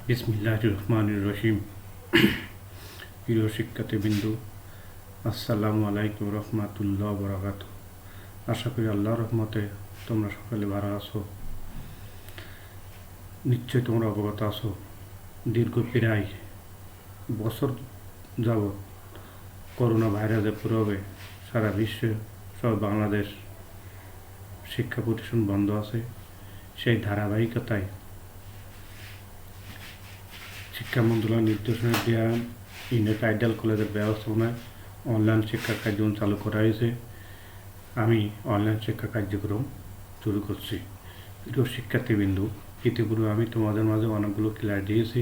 বিসমিল্লাহির রহমানির রহিম। প্রিয় শিক্ষার্থীবৃন্দু, আসসালামু আলাইকুম রহমাতুল্লাহ বারাকাতুহু। আশা করি আল্লাহর রহমতে তোমরা সকলে ভালো আছো। নিশ্চয়ই তোমরা অবগত আছো, দীর্ঘ প্রায় বছর যাবৎ করোনা ভাইরাসের প্রভাবে সারা বিশ্বে সব বাংলাদেশ শিক্ষা প্রতিষ্ঠান বন্ধ আছে। সেই ধারাবাহিকতায় শিক্ষা মন্ত্রণালয়ের নির্দেশনা দেওয়া ইউনিট আইডিয়াল কলেজের ব্যবস্থাপনায় অনলাইন শিক্ষা কার্যক্রম চালু করা হয়েছে। আমি অনলাইন শিক্ষা কার্যক্রম শুরু করছি। প্রিয় শিক্ষার্থীবৃন্দু, ইতিপূর্বে আমি তোমাদের মাঝে অনেকগুলো ক্লাস দিয়েছি।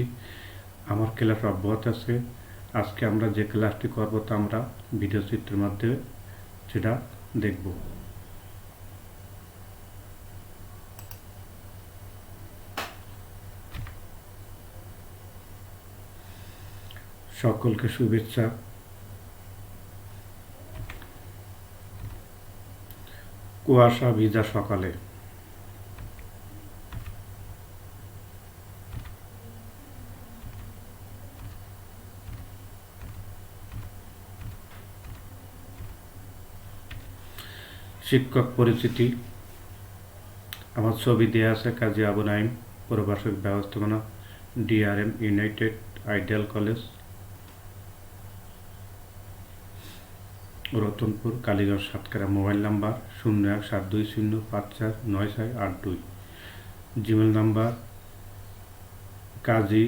আমার ক্লাস অব্যাহত আছে। আজকে আমরা যে ক্লাসটি করবো তা আমরা ভিডিও চিত্রের মাধ্যমে সেটা দেখব। সকলকে শুভেচ্ছা। কুয়াশা ভিজা সকালে শিক্ষক পরিচিতি। আমার ছবি দেওয়া আছে। কাজী আবু নাইম, প্রভাষক ব্যবস্থাপনা, DRM united ideal college, Ratanpur, Kaliganj, Satkhira. Mobile number 0172054962। Gmail number Kazi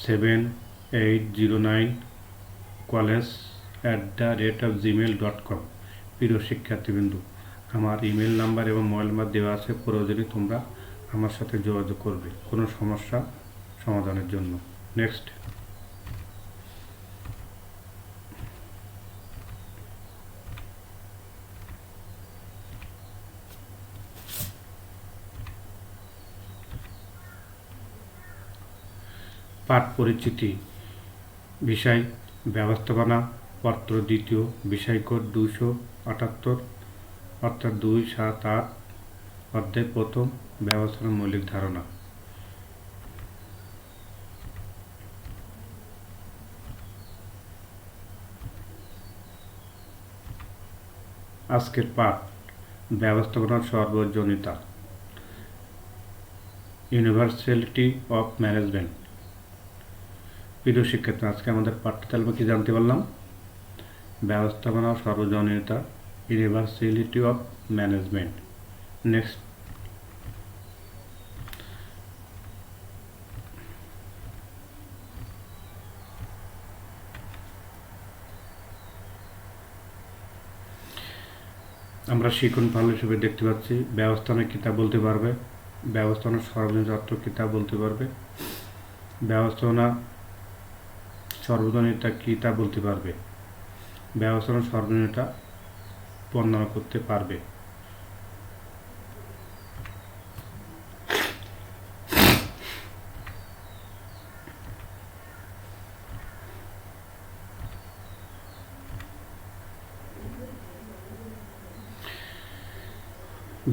7809college@gmail.com। প্রিয় শিক্ষার্থীবৃন্দু, আমার ইমেল নাম্বার এবং মোবাইল নাম্বার দেওয়া আছে। প্রয়োজনে তোমরা আমার সাথে যোগাযোগ করবে কোনো সমস্যা সমাধানের জন্য। নেক্সট, পাঠ পরিচিতি। বিষয় ব্যবস্থাপনা, পত্র দ্বিতীয়, বিষয় কোড 278, অর্থাৎ 278, অধ্যায় প্রথম, ব্যবস্থাপনার মৌলিক ধারণা। আজকের পাঠ ব্যবস্থাপনার সর্বজনীনতা, ইউনিভার্সালিটি অফ ম্যানেজমেন্ট। প্রিয় শিক্ষার্থী, আজকে আমাদের পাঠ্যক্রমে কি জানতে পারলাম? ব্যবস্থাপনা ও সর্বজনীনতা, ইউনিভার্সালিটি অফ ম্যানেজমেন্ট। নেক্সট, আমরা শিখন ভালো হিসেবে দেখতে পাচ্ছি। ব্যবস্থাপনা কিতাব বলতে পারবে, ব্যবস্থাপনা সর্বজনীন অর্থ কিতাব বলতে পারবে, ব্যবস্থাপনা সর্বজনীনতা কিতাব বলতে পারবে, ব্যবস্থাপনা সর্বজনীনতা বর্ণনা করতে পারবে।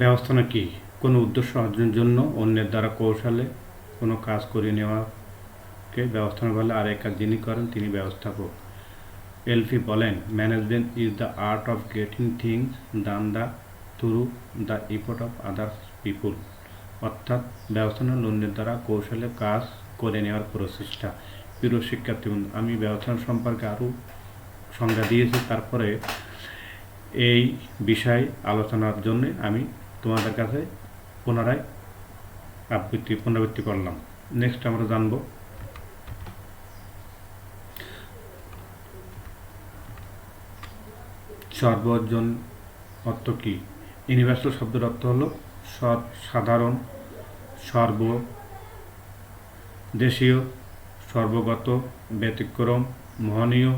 ব্যবস্থাপনা কি? কোনো উদ্দেশ্য অর্জনের জন্য অন্যের দ্বারা কৌশলে কোনো কাজ করিয়ে নেওয়াকে ব্যবস্থাপনা বলে। আর এক কাজ যিনি করেন তিনি ব্যবস্থাপক। এলফি বলেন, management is the art of getting things done through the effort of other people. অর্থাৎ ব্যবস্থাপনা অন্যের দ্বারা কৌশলে কাজ করে নেওয়ার প্রচেষ্টা। প্রিয় শিক্ষার্থীবৃন্দ, আমি ব্যবস্থাপনা সম্পর্কে আরও সংজ্ঞা দিয়েছি। তারপরে এই বিষয় আলোচনার জন্য আমি তোমাদের কাছে পুনরাবৃত্তি করলাম। নেক্সট আমরা জানব সর্বজন অর্থ কী। ইউনিভার্সাল শব্দের অর্থ হলো সাধারণ, সর্বদেশীয়, সর্বগত, ব্যতিক্রম, মোহনীয়,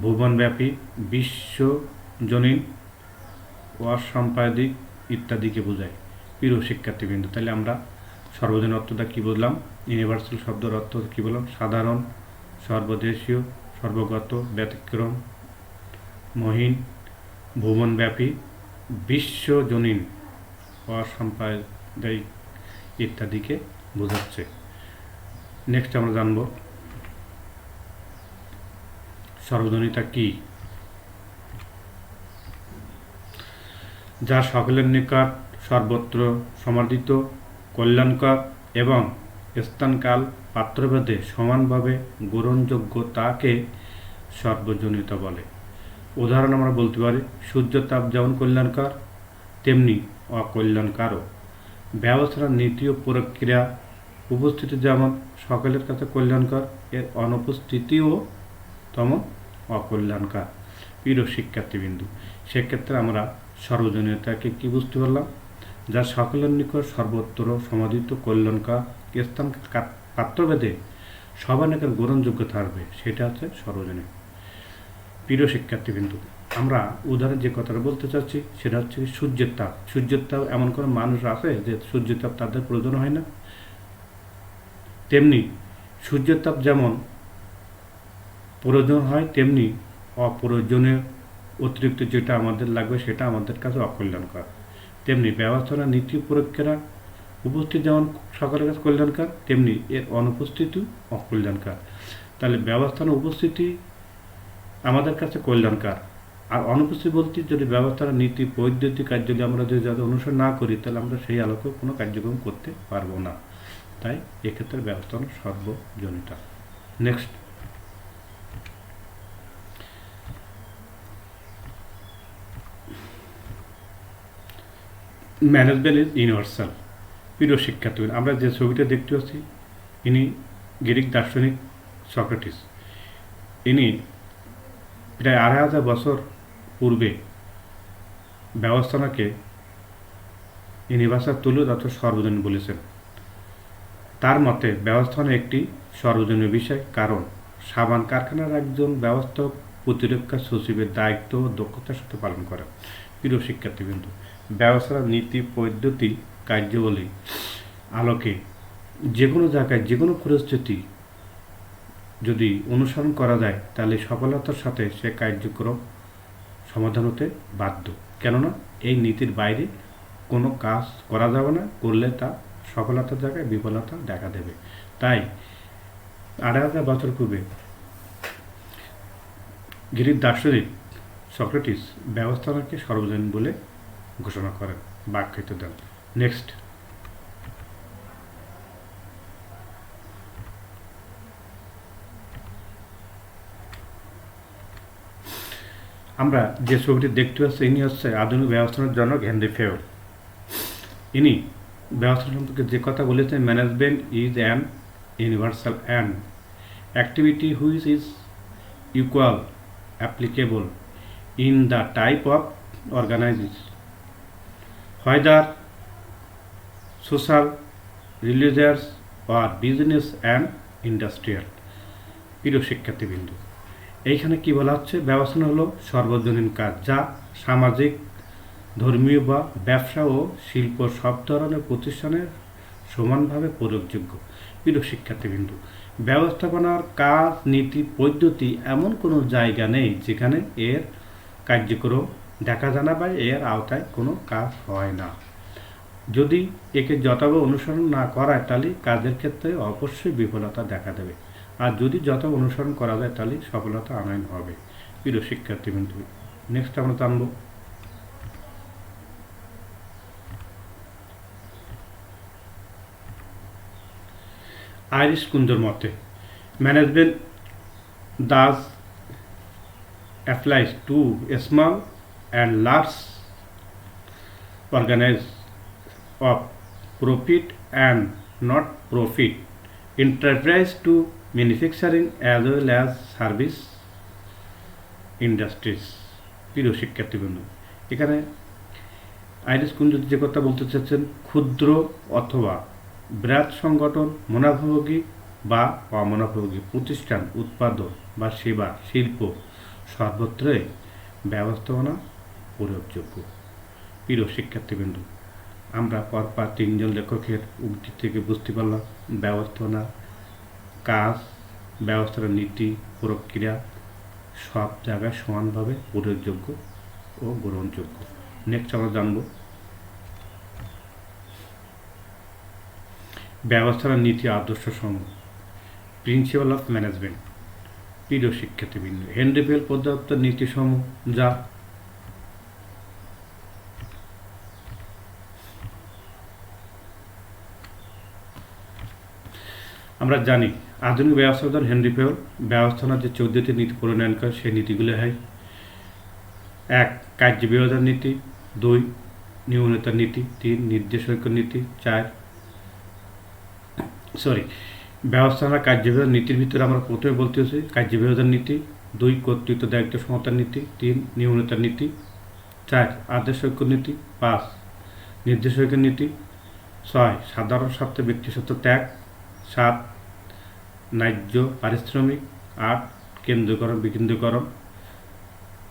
ভুবনব্যাপী, বিশ্বজনীন, অসাম্প্রদায়িক ইত্যাদিকে বোঝায়। প্রিয় শিক্ষার্থীবৃন্দ, তাহলে আমরা সর্বজনীন অর্থটা কী বুঝলাম? ইউনিভার্সাল শব্দের অর্থ কী বললাম? সাধারণ, সর্বদেশীয়, সর্বগত, ব্যতিক্রম, মহীন, ভুবনব্যাপী, বিশ্বজনীন, অসাম্প্রদায়িক দায়িক ইত্যাদিকে বোঝাচ্ছে। নেক্সট আমরা জানব সর্বজনীনতা কি, যা সকলের নিকট সর্বত্র সমাদৃত, কল্যাণকর এবং স্থানকাল পাত্রভেদে সমানভাবে গ্রহণযোগ্য তাকে সর্বজনীনতা বলে। উদাহরণ আমরা বলতে পারি, সূর্যতাপ যেমন কল্যাণকর তেমনি অকল্যাণকারও। ব্যবস্থার নীতি ও প্রক্রিয়া উপস্থিতি যেমন সকলের কাছে কল্যাণকর, এর অনুপস্থিতিও তেমন অকল্যাণকর। প্রিয় শিক্ষার্থীবৃন্দু, সেক্ষেত্রে আমরা সর্বজনীনতাকে কি বুঝতে পারলাম, যা সকলের নিকট সর্বত্র সমাদৃত, কল্যাণকর, স্থান পাত্রভেদে সবার নিকট গ্রহণযোগ্য থাকবে, সেটা হচ্ছে সর্বজনীন। প্রিয় শিক্ষার্থীবৃন্দু, আমরা উদাহরণ যে কথাটা বলতে চাচ্ছি সেটা হচ্ছে সূর্যের তাপ। সূর্যের তাপ এমন কোনো মানুষ আছে যে সূর্যের তাপ তাদের প্রয়োজন হয় না? তেমনি সূর্যের তাপ যেমন প্রয়োজন হয়, তেমনি অপ্রয়োজনীয় অতিরিক্ত যেটা আমাদের লাগবে সেটা আমাদের কাছে অকল্যাণকর। তেমনি ব্যবস্থাপনা নীতি প্রক্রিয়া উপস্থিত যেমন সকলের কাছে কল্যাণকর, তেমনি এর অনুপস্থিতিও অকল্যাণকর। তাহলে ব্যবস্থাপনা উপস্থিতি আমাদের কাছে কল্যাণকর, আর অনুপস্থিত বলতে যদি ব্যবস্থার নীতি পদ্ধতি কার্যগুলি আমরা যদি অনুসরণ না করি তাহলে আমরা সেই আলোকে কোনো কার্যক্রম করতে পারবো না। তাই এক্ষেত্রে ব্যবস্থাপনা সর্বজনীনতা। Next, management is universal. প্রিয় শিক্ষার্থী, আমরা যে ছবিটা দেখতে পাচ্ছি ইনি গ্রিক দার্শনিক সক্রেটিস। ইনি প্রায় ২,৫০০ বছর পূর্বে ব্যবস্থাপনাকে ইউনিভার্সাল তুলে অর্থাৎ সর্বজনীন বলেছেন। তার মতে ব্যবস্থাপনা একটি সর্বজনীন বিষয়, কারণ সাবান কারখানার একজন ব্যবস্থাপক প্রতিরক্ষা সচিবের দায়িত্ব ও দক্ষতার সাথে পালন করেন। প্রিয় শিক্ষার্থীবৃন্দ, ব্যবস্থাপনার নীতি পদ্ধতি কার্যাবলী আলোকে যে কোনো জায়গায় যে কোনো পরিস্থিতি যদি অনুসরণ করা যায় তাহলে সফলতার সাথে সে কার্যক্রম সমাধান হতে বাধ্য। কেননা এই নীতির বাইরে কোনো কাজ করা যাবে না, করলে তা সফলতার জায়গায় বিফলতা দেখা দেবে। তাই ২,৫০০ বছর পূর্বে গ্রিক দার্শনিক সক্রেটিস ব্যবস্থাপনাকে সর্বজনীন বলে ঘোষণা করেন, ব্যাখ্যায়িত দেন। নেক্সট, আমরা যে ছবিটি দেখতে পাচ্ছি ইনি হচ্ছে আধুনিক ব্যবস্থাপনার জনক হেনরি ফেওল। ইনি ব্যবস্থাপনা সম্পর্কে যে কথা বলেছেন, management is an universal and activity which is equal applicable in the type of organisation whether social, religious or business and industrial। প্রিয় শিক্ষার্থীবৃন্দ, এইখানে কি বলা হচ্ছে, ব্যবস্থাপনা হলো সর্বজনীন কাজ যা সামাজিক, ধর্মীয় বা ব্যবসা ও শিল্প সব ধরনের প্রতিষ্ঠানের সমানভাবে প্রয়োগযোগ্য। প্রিয় শিক্ষার্থীবৃন্দ, ব্যবস্থাপনার কাজ, নীতি, পদ্ধতি এমন কোনো জায়গা নেই যেখানে এর কার্যক্রম দেখা যায় না বা এর আওতায় কোনো কাজ হয় না। যদি একে যথাভাবে অনুসরণ না করায় তাহলে কাজের ক্ষেত্রে অবশ্যই বিফলতা দেখা দেবে, আর যদি যথাভাবে অনুসরণ করা যায় তাহলে সফলতা আনয়ন হবে। প্রিয় শিক্ষার্থীবৃন্দ, নেক্সট আমরা জানব আইরিশ কুঞ্জর মতে management Das applies to small and large organizations of profit and not profit enterprise to manufacturing as well as service industries। প্রিয় শিক্ষার্থীবৃন্দ, এখানে আইরিশ কুঞ্জ যে কথা বলতে চাচ্ছেন, ক্ষুদ্র অথবা বৃহৎ সংগঠন, মুনাফাভোগী বা অমুনাফাভোগী প্রতিষ্ঠান, উৎপাদন বা সেবা, শিল্প সর্বত্রই ব্যবস্থাপনা প্রয়োগযোগ্য। প্রিয় শিক্ষার্থীবৃন্দ, আমরা পরপর ৩ জন লেখকের উক্তি থেকে বুঝতে পারলাম ব্যবস্থাপনা কাজ, ব্যবস্থাপনার নীতি প্রক্রিয়া সব জায়গায় সমানভাবে প্রয়োগযোগ্য ও গ্রহণযোগ্য। নেক্সট আমরা জানব ব্যবস্থাপনা নীতি আদর্শ সমূহ, প্রিন্সিপাল অফ ম্যানেজমেন্ট। প্রিয় শিক্ষার্থীবৃন্দ, হেনরি বেল প্রদত্ত নীতিসমূহ যা আমরা জানি আধুনিক ব্যবস্থাপনা হেনরি বেল ব্যবস্থাপনার যে 14টি নীতি প্রণয়ন করে সেই নীতিগুলি হয়: 1 কার্যবিভাজন নীতি, 2 নিয়মতার নীতি, 3 নির্দেশক নীতি, 4 ব্যবস্থাপনা কার্যবিভাজন নীতির ভিতরে আমরা প্রথমে বলতে হচ্ছে কার্যবিভাজন নীতি, 2 কর্তৃত্ব দায়িত্ব সমতার নীতি, 3 নিয়মতার নীতি, 4 আদেশক নীতি, 5 নির্দেশক নীতি, 6 সাধারণ স্বার্থে ব্যক্তিস্বার্থ ত্যাগ, 7 ন্যায্য পারিশ্রমিক, 8 কেন্দ্রীকরণ বিকেন্দ্রীকরণ,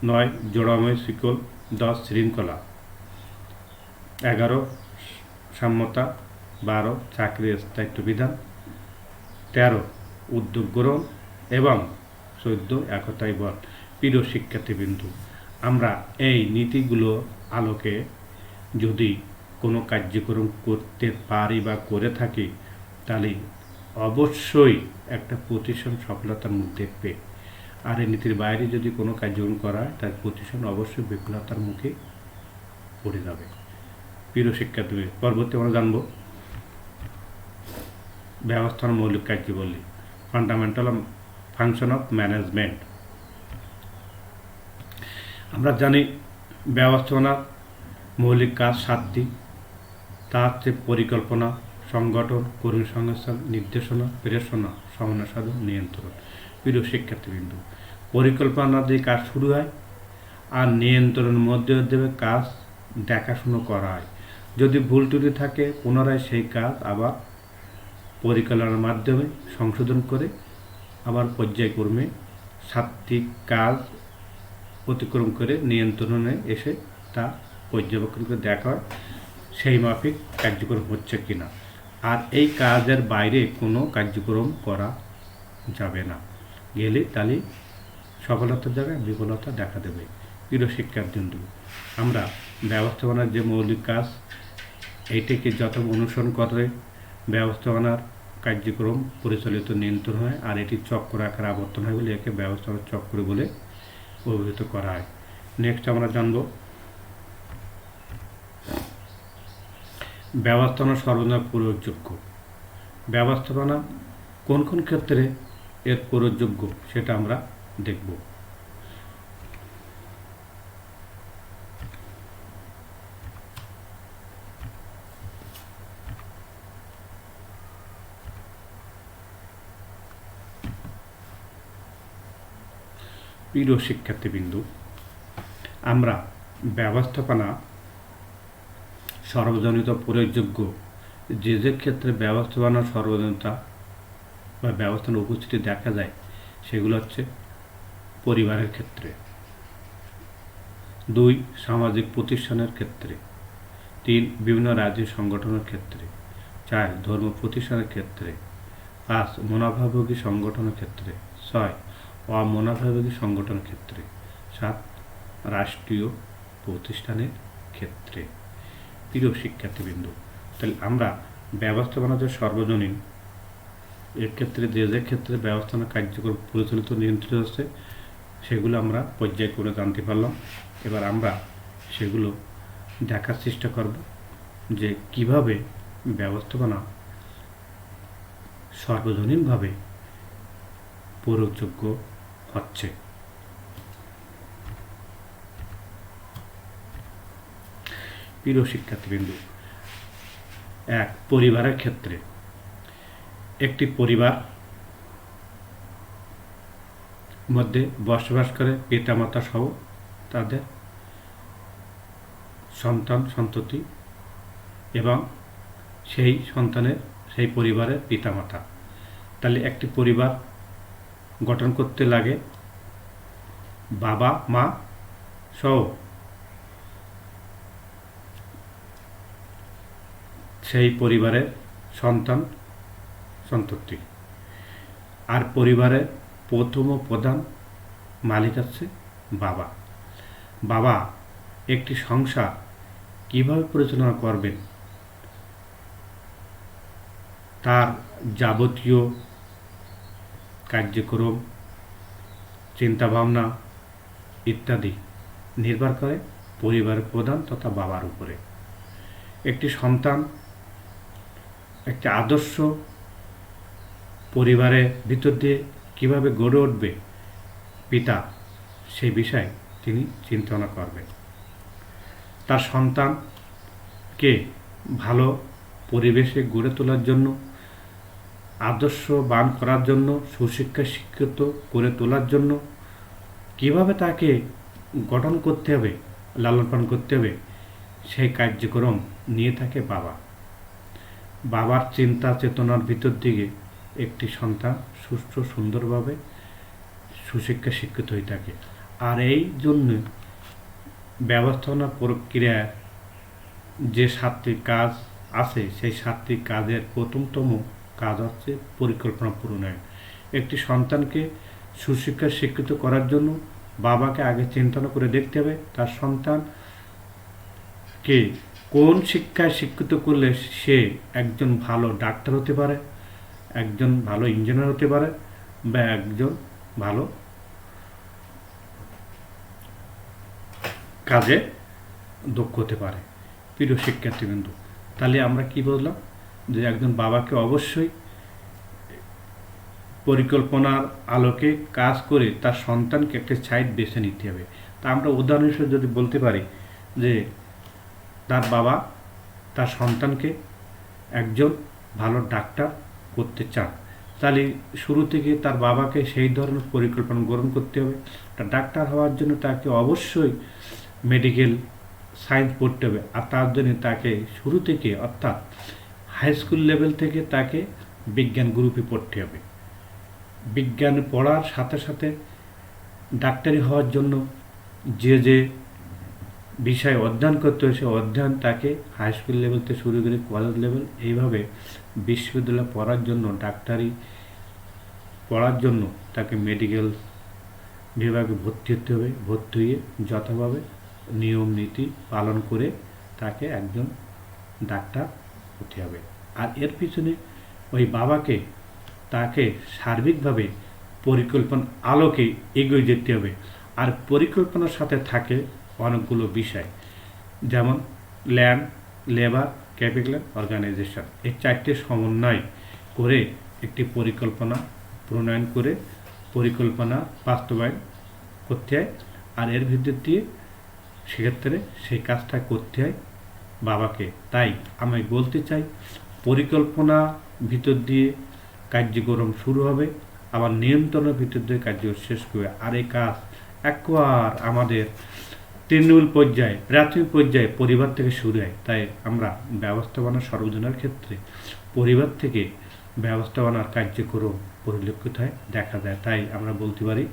9 জোড়াময় শিকল, 10 শৃঙ্খলা, 11 সাম্যতা, 12 চাকরির স্থায়িত্ব বিধান, 13 উদ্যোগ গ্রহণ এবং 14 একতাই বল। প্রিয় শিক্ষার্থীবৃন্দু, আমরা এই নীতিগুলো আলোকে যদি কোনো কার্যক্রম করতে পারি বা করে থাকি, তাহলে অবশ্যই একটা প্রতিষ্ঠান সফলতার মুখ দেখবে। আর এই নীতির বাইরে যদি কোনো কার্যক্রম করা হয়, তার প্রতিষ্ঠান অবশ্যই বিফলতার মুখে পড়ে যাবে। প্রিয় শিক্ষার্থী, পরবর্তী আমরা জানব ব্যবস্থাপনার মৌলিক কার্যাবলী, ফান্ডামেন্টাল ফাংশন অফ ম্যানেজমেন্ট। আমরা জানি ব্যবস্থাপনার মৌলিক কাজ 7টি। তা হচ্ছে পরিকল্পনা, সংগঠন, কর্মী সংস্থান, নির্দেশনা, প্রেরণা, সমন্বয় সাধন, নিয়ন্ত্রণ। প্রিয় শিক্ষার্থীবৃন্দ, পরিকল্পনা দিয়ে কাজ শুরু হয় আর নিয়ন্ত্রণের মধ্যে দেবে কাজ দেখাশুনো করা হয়। যদি ভুল ত্রুটি থাকে পুনরায় সেই কাজ আবার পরিকল্পনার মাধ্যমে সংশোধন করে আবার পর্যায়ক্রমে 7টি কাজ অতিক্রম করে নিয়ন্ত্রণে এসে তা পর্যবেক্ষণ করে দেখা হয় সেই মাফিক কার্যক্রম হচ্ছে কিনা। আর এই কাজের বাইরে কোনো কার্যক্রম করা যাবে না, গেলে তাহলে সফলতার জায়গায় বিফলতা দেখা দেবে। প্রিয় শিক্ষার্থীবৃন্দ, আমরা ব্যবস্থাপনার যে মৌলিক কাজ এইটাকে যত অনুসরণ করে ব্যবস্থাপনার কার্যক্রম পরিচালিত নিয়ন্ত্রণ হয়, আর এটি চক্র আকারে আবর্তন হয় বলে একে ব্যবস্থাপনার চক্র বলে অভিহিত করা হয়। নেক্সট আমরা জানব ব্যবস্থাপনা সর্বদা প্রয়োগযোগ্য। ব্যবস্থাপনা কোন কোন ক্ষেত্রে এর প্রয়োগযোগ্য সেটা আমরা দেখব। প্রিয় শিক্ষার্থীবৃন্দ, আমরা ব্যবস্থাপনা সর্বজনীত প্রয়োগযোগ্য যে যে ক্ষেত্রে ব্যবস্থাপনা সর্বজনীনতা বা ব্যবস্থাপনার উপস্থিতি দেখা যায় সেগুলো হচ্ছে পরিবারের ক্ষেত্রে, 2 সামাজিক প্রতিষ্ঠানের ক্ষেত্রে, 3 বিভিন্ন রাজ্যের সংগঠনের ক্ষেত্রে, 4 ধর্ম প্রতিষ্ঠানের ক্ষেত্রে, 5 মুনাফাভোগী সংগঠনের ক্ষেত্রে, 6 অমুনাফাভোগী সংগঠনের ক্ষেত্রে, 7 রাষ্ট্রীয় প্রতিষ্ঠানের ক্ষেত্রে। প্রিয় শিক্ষার্থীবৃন্দ, তাহলে আমরা ব্যবস্থাপনা যে সর্বজনীন এর ক্ষেত্রে যে যে ক্ষেত্রে ব্যবস্থাপনা কার্যক্রম পরিচালিত নিয়ন্ত্রিত হচ্ছে সেগুলো আমরা পর্যায়ক্রমে জানতে পারলাম। এবার আমরা সেগুলো দেখার চেষ্টা করব যে কিভাবে ব্যবস্থাপনা সর্বজনীনভাবে প্রয়োগযোগ্য হচ্ছে। প্রিয় শিক্ষার্থীবৃন্দ, 1 পরিবারের ক্ষেত্রে একটি পরিবার মধ্যে বসবাস করে পিতামাতা সহ তাদের সন্তান সন্ততি এবং সেই সন্তানের সেই পরিবারের পিতামাতা। তাহলে একটি পরিবার গঠন করতে লাগে বাবা মা সহ সেই পরিবারের সন্তান সন্ততি। আর পরিবারের প্রথম ও প্রধান মালিক আছে বাবা। বাবা একটি সংসার কিভাবে পরিচালনা করবেন তার যাবতীয় কার্যক্রম, চিন্তাভাবনা ইত্যাদি নির্ভর করে পরিবারের প্রধান তথা বাবার উপরে। একটি সন্তান একটি আদর্শ পরিবারের ভিতর দিয়ে কীভাবে গড়ে উঠবে পিতা, সেই বিষয়ে তিনি চিন্তনা করবেন। তার সন্তানকে ভালো পরিবেশে গড়ে তোলার জন্য, আদর্শবান করার জন্য, সুশিক্ষায় শিক্ষিত করে তোলার জন্য কিভাবে তাকে গঠন করতে হবে, লালন পালন করতে হবে, সেই কার্যক্রম নিয়ে থাকে বাবা। বাবার চিন্তা চেতনার ভিতর দিকে একটি সন্তান সুষ্ঠু সুন্দরভাবে সুশিক্ষা শিক্ষিত হয়ে থাকে। আর এই জন্য ব্যবস্থাপনা প্রক্রিয়ার যে 7টি কাজ আছে, সেই 7টি কাজের প্রথমতম কাজ হচ্ছে পরিকল্পনা প্রণয়ন। একটি সন্তানকে সুশিক্ষা শিক্ষিত করার জন্য বাবাকে আগে চিন্তা করে দেখতে হবে তার সন্তানকে কোন শিক্ষায় শিক্ষিত করলে সে একজন ভালো ডাক্তার হতে পারে, একজন ভালো ইঞ্জিনিয়ার হতে পারে, বা একজন ভালো কাজে দক্ষ হতে পারে। প্রিয় শিক্ষার্থীবৃন্দ, তাহলে আমরা কি বললাম যে একজন বাবাকে অবশ্যই পরিকল্পনার আলোকে কাজ করে তার সন্তানকে একটা সাইড বেছে নিতে হবে। তা আমরা উদাহরণ হিসেবে যদি বলতে পারি যে তার বাবা তার সন্তানকে একজন ভালো ডাক্তার করতে চান, তাহলে শুরু থেকে তার বাবাকে সেই ধরনের পরিকল্পনা গ্রহণ করতে হবে। তার ডাক্তার হওয়ার জন্য তাকে অবশ্যই মেডিকেল সায়েন্স পড়তে হবে, আর তার জন্য তাকে শুরু থেকে অর্থাৎ হাই স্কুল লেভেল থেকে তাকে বিজ্ঞান গ্রুপে পড়তে হবে। বিজ্ঞান পড়ার সাথে সাথে ডাক্তারি হওয়ার জন্য যে যে বিষয় অধ্যয়ন করতে হয়, সে অধ্যয়ন তাকে হাই স্কুল লেভেল থেকে শুরু করে কলেজ লেভেল, এইভাবে বিশ্ববিদ্যালয়ে পড়ার জন্য, ডাক্তারি পড়ার জন্য তাকে মেডিকেল বিভাগে ভর্তি হতে হবে। ভর্তি হয়ে যথাভাবে নিয়ম নীতি পালন করে তাকে একজন ডাক্তার হতে হবে। আর এর পিছনে ওই বাবাকে তাকে সার্বিকভাবে পরিকল্পনা আলোকে এগিয়ে যেতে হবে। আর পরিকল্পনার সাথে থাকে অনেকগুলো বিষয়, যেমন ল্যান্ড, লেবার, ক্যাপিটাল, অর্গানাইজেশন। এই 4টে সমন্বয় করে একটি পরিকল্পনা প্রণয়ন করে পরিকল্পনা বাস্তবায়ন করতে হয়। আর এর ভিতর দিয়ে সেক্ষেত্রে সেই কাজটা করতে হয় বাবাকে। তাই আমি বলতে চাই, পরিকল্পনা ভিতর দিয়ে কার্যক্রম শুরু হবে, আবার নিয়ন্ত্রণের ভিতর দিয়ে কার্যক্রম শেষ করবে। আর এই কাজ একবার আমাদের তৃণমূল পর্যায়ে, প্রাথমিক পর্যায়ে পরিবার থেকে শুরু হয়। তাই আমরা ব্যবস্থাপনা সর্বজনের ক্ষেত্রে পরিবার থেকে ব্যবস্থাপনার কার্যক্রম পরিলক্ষিত হয়, দেখা যায়। তাই আমরা বলতে পারি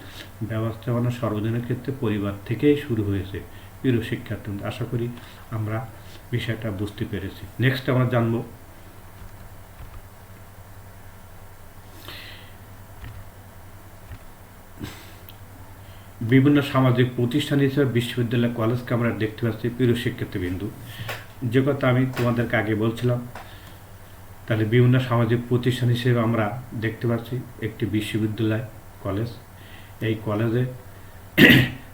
ব্যবস্থাপনা সর্বজনের ক্ষেত্রে পরিবার থেকেই শুরু হয়েছে। প্রিয় শিক্ষার্থী, আশা করি আমরা বিষয়টা বুঝতে পেরেছি। নেক্সট আমরা জানব বিভিন্ন সামাজিক প্রতিষ্ঠান হিসেবে বিশ্ববিদ্যালয়, কলেজকে আমরা দেখতে পাচ্ছি। প্রিয় শিক্ষার্থীবৃন্দু, যে কথা আমি তোমাদেরকে আগে বলছিলাম, তাহলে বিভিন্ন সামাজিক প্রতিষ্ঠান হিসেবে আমরা দেখতে পাচ্ছি একটি বিশ্ববিদ্যালয়, কলেজ। এই কলেজে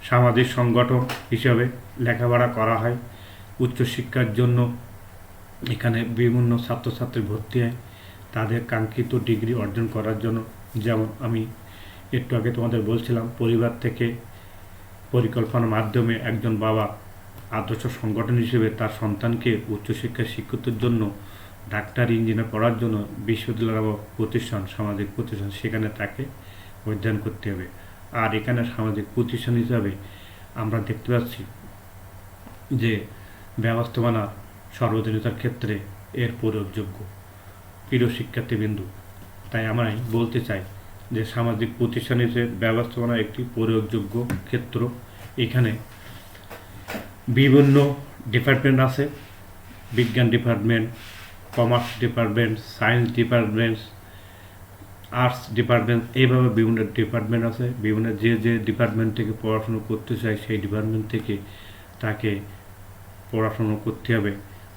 সামাজিক সংগঠন হিসাবে লেখাপড়া করা হয়। উচ্চশিক্ষার জন্য এখানে বিভিন্ন ছাত্রছাত্রী ভর্তি হয় তাদের কাঙ্ক্ষিত ডিগ্রি অর্জন করার জন্য। যেমন আমি একটু আগে তোমাদের বলছিলাম, পরিবার থেকে পরিকল্পনার মাধ্যমে একজন বাবা আদর্শ সংগঠন হিসেবে তার সন্তানকে উচ্চশিক্ষায় শিক্ষিতের জন্য, ডাক্তার, ইঞ্জিনিয়ার পড়ার জন্য বিশ্ববিদ্যালয় বা প্রতিষ্ঠান, সামাজিক প্রতিষ্ঠান, সেখানে তাকে অধ্যয়ন করতে হবে। আর এখানে সামাজিক প্রতিষ্ঠান হিসাবে আমরা দেখতে পাচ্ছি যে ব্যবস্থাপনা সর্বজনীনতার ক্ষেত্রে এর প্রয়োগযোগ্য। প্রিয় শিক্ষার্থীবৃন্দু, তাই আমরা বলতে চাই যে সামাজিক প্রতিষ্ঠান হিসেবে ব্যবস্থাপনা একটি প্রয়োগযোগ্য ক্ষেত্র। এখানে বিভিন্ন ডিপার্টমেন্ট আছে, বিজ্ঞান department, commerce department, science department, arts department, এইভাবে বিভিন্ন ডিপার্টমেন্ট আছে। বিভিন্ন যে যে ডিপার্টমেন্ট থেকে পড়াশুনো করতে চায় সেই ডিপার্টমেন্ট থেকে তাকে পড়াশুনো করতে হবে।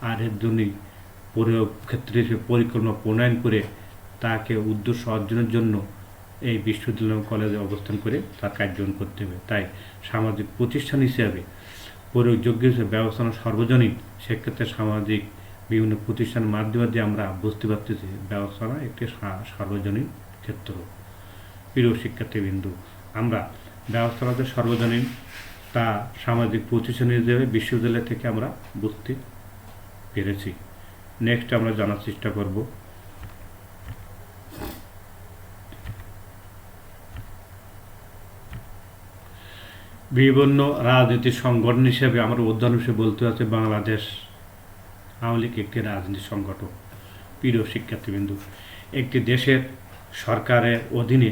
আর এর জন্যই ক্ষেত্রে পরিকল্পনা প্রণয়ন করে তাকে উদ্দেশ্য অর্জনের জন্য এই বিশ্ববিদ্যালয় কলেজে অবস্থান করে তার কার্যক্রম করতে হবে। তাই সামাজিক প্রতিষ্ঠান হিসেবে প্রয়োগযোগ্য হিসেবে ব্যবস্থাপনা সর্বজনীন, সেক্ষেত্রে সামাজিক বিভিন্ন প্রতিষ্ঠানের মাধ্যমে দিয়ে আমরা বুঝতে পারতেছি ব্যবস্থাপনা একটি সার্বজনীন ক্ষেত্র। প্রিয় শিক্ষার্থীবৃন্দু, আমরা ব্যবস্থাপনা সর্বজনীন তা সামাজিক প্রতিষ্ঠান হিসেবে বিশ্ববিদ্যালয় থেকে আমরা বুঝতে পেরেছি। নেক্সট আমরা জানার চেষ্টা করব বিভিন্ন রাজনীতির সংগঠন হিসেবে আমরা উদাহরণ হিসেবে বলতে আছে বাংলাদেশ আওয়ামী লীগ একটি রাজনীতি সংগঠন। প্রিয় শিক্ষার্থীবৃন্দু, একটি দেশের সরকারের অধীনে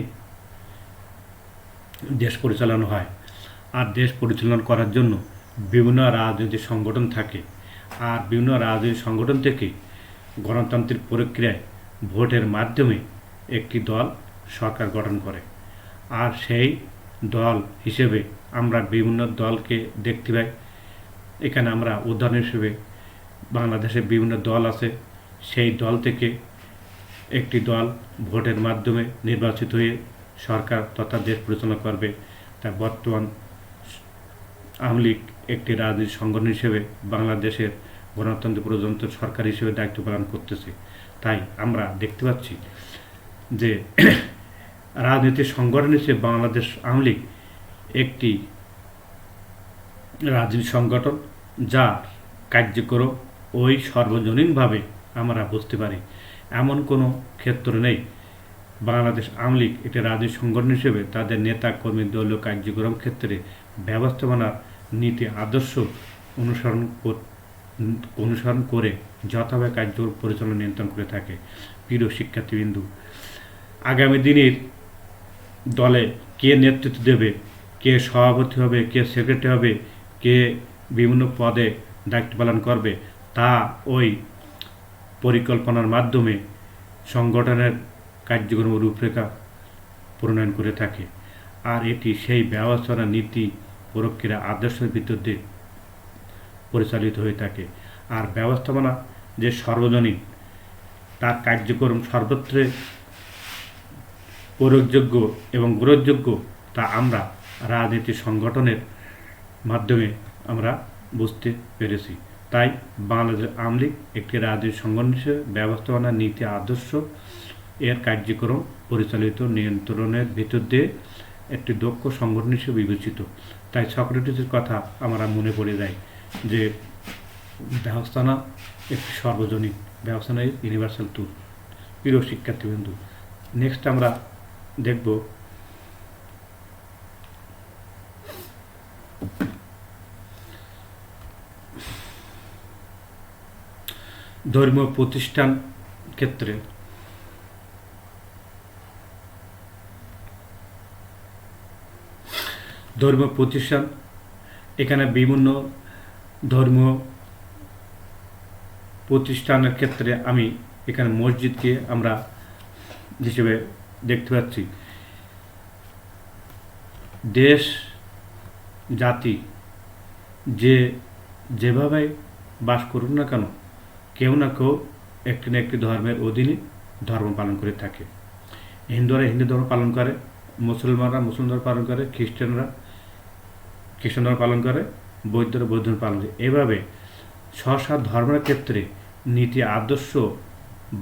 দেশ পরিচালনা হয়, আর দেশ পরিচালনা করার জন্য বিভিন্ন রাজনৈতিক সংগঠন থাকে, আর বিভিন্ন রাজনৈতিক সংগঠন থেকে গণতান্ত্রিক প্রক্রিয়ায় ভোটের মাধ্যমে একটি দল সরকার গঠন করে। আর সেই দল হিসেবে আমরা বিভিন্ন দলকে দেখতে পাই। এখানে আমরা উদাহরণ হিসেবে বাংলাদেশে বিভিন্ন দল আছে, সেই দল থেকে একটি দল ভোটের মাধ্যমে নির্বাচিত হয়ে সরকার তথা দেশ পরিচালনা করবে। তাই বর্তমান আওয়ামী লীগ একটি রাজনৈতিক সংগঠন হিসেবে বাংলাদেশের গণতন্ত্র প্রজাতন্ত্র সরকার হিসেবে দায়িত্ব পালন করতেছে। তাই আমরা দেখতে পাচ্ছি যে রাজনৈতিক সংগঠন হিসেবে বাংলাদেশ আওয়ামী লীগ একটি রাজনৈতিক সংগঠন, যার কার্যক্রম ওই সর্বজনীনভাবে আমরা বুঝতে পারি। এমন কোনো ক্ষেত্র নেই বাংলাদেশ আওয়ামী লীগ একটি রাজনৈতিক সংগঠন হিসেবে তাদের নেতা কর্মী দলীয় কার্যক্রম ক্ষেত্রে ব্যবস্থাপনার নীতি আদর্শ অনুসরণ করে যথাযথ কার্য পরিচালনা নিয়ন্ত্রণ করে থাকে। প্রিয় শিক্ষার্থীবৃন্দু, আগামী দিনের দলে কে নেতৃত্ব দেবে, কে সভাপতি হবে, কে সেক্রেটারি হবে, কে বিভিন্ন পদে দায়িত্ব পালন করবে, তা ওই পরিকল্পনার মাধ্যমে সংগঠনের কার্যক্রম রূপরেখা প্রণয়ন করে থাকে। আর এটি সেই ব্যবস্থাপনা নীতি প্রক্রিয়া আদর্শের ভিতর দিয়ে পরিচালিত হয়ে থাকে। আর ব্যবস্থাপনা যে সর্বজনীন, তার কার্যক্রম সর্বত্রে প্রয়োগযোগ্য এবং গ্রহণযোগ্য, তা আমরা রাজনীতি সংগঠনের মাধ্যমে আমরা বুঝতে পেরেছি। তাই বাংলাদেশ আওয়ামী লীগ একটি রাজনৈতিক সংগঠন হিসেবে ব্যবস্থাপনা নীতি আদর্শ এর কার্যক্রম পরিচালিত নিয়ন্ত্রণের ভিতর দিয়ে একটি দক্ষ সংগঠন হিসেবে বিবেচিত। তাই সক্রেটিসের কথা আমরা মনে পড়ে যায় যে ব্যবস্থাপনা একটি সর্বজনীন, ব্যবস্থাপনা ইউনিভার্সাল টুল। প্রিয় শিক্ষার্থীবৃন্দু, নেক্সট আমরা দেখব ধর্মীয় প্রতিষ্ঠান ক্ষেত্রে ধর্মীয় প্রতিষ্ঠান, এখানে বিভিন্ন ধর্মীয় প্রতিষ্ঠানের ক্ষেত্রে আমি এখানে মসজিদকে আমরা হিসেবে দেখতে পাচ্ছি। দেশ জাতি যেভাবে বাস করুক না কেন, কেউ না কেউ একটি না একটি ধর্মের অধীনে ধর্ম পালন করে থাকে। হিন্দুরা হিন্দু ধর্ম পালন করে, মুসলমানরা মুসলিম ধর্ম পালন করে, খ্রিস্টান ধর্ম পালন করে, বৌদ্ধরা বৌদ্ধ ধর্ম পালন করে। এভাবে স্ব ধর্মের ক্ষেত্রে নীতি আদর্শ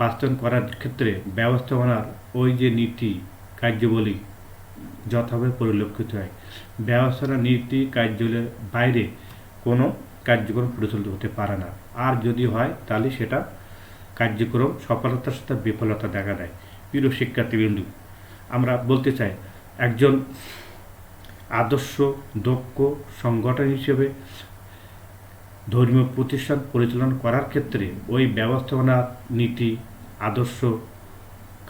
বাস্তবায়ন করার ক্ষেত্রে ব্যবস্থাপনার ওই যে নীতি কার্যাবলী যথাভাবে পরিলক্ষিত হয়। ব্যবস্থাপনা নীতি কার্যাবলীর বাইরে কোনো কার্যক্রম পরিচালিত হতে পারে না। আর যদি হয় তাহলে সেটা কার্যক্রম সফলতার সাথে বিফলতা দেখা দেয়। প্রিয় শিক্ষার্থীবৃন্দু, আমরা বলতে চাই একজন আদর্শ দক্ষ সংগঠন হিসেবে ধর্মীয় প্রতিষ্ঠান পরিচালনা করার ক্ষেত্রে ওই ব্যবস্থাপনা নীতি আদর্শ